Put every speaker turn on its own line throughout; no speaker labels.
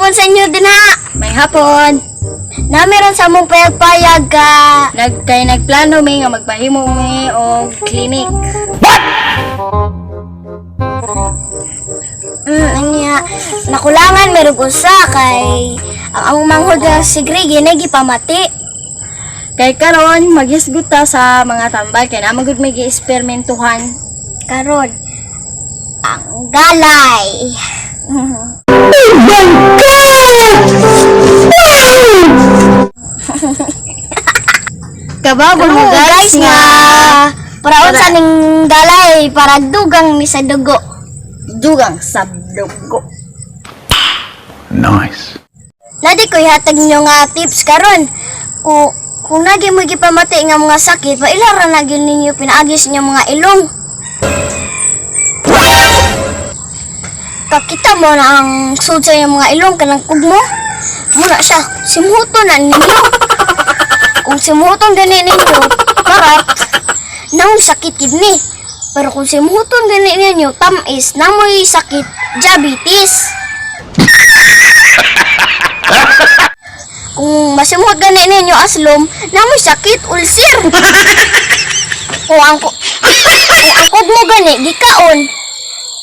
hapon sa inyo din ha.
May hapon.
Na meron sa mong payag-payag ka.
Nagplano mi nga magpahimo mi og clinic.
Anya, nakulangan meron usa kay ang manghod nga si Greg gipamati.
Kay karon maghisgot ta sa mga tambal kay na magud may gi-eksperimentuhan.
Karon ang galay.
Kababon mo guys nga
paraon sa ning galay para dugang mi sa dugo.
dugang sa dugo.
Nice.
Nadi ko ihatag nyo nga tips karon. Kung nagi mo gipamati nga mga sakit, pailara na gyud ninyo pinaagis inyo mga ilong. Kakita mo na ang sud sa inyong mga ilong kanang kugmo. Muna siya, simuto na ninyo. Kung simuton gani ninyo, karat, nang sakit kidney. Pero kung simuton gani ninyo, tamis, namoy sakit, diabetes. Kung masimot gani ninyo aslom, namoy sakit, ulcer. Kung ang kugmo gani, gikaon,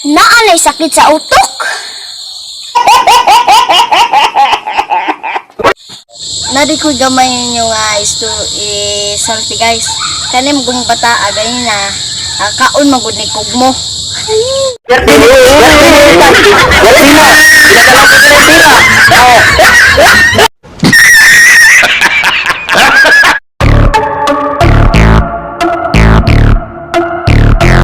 naalay sakit sa utok.
Nadi ko gamay ninyo nga isulti guys. Kani magong bata agay na kaon magud ni kugmo.
Wala na. Wala na. Wala na.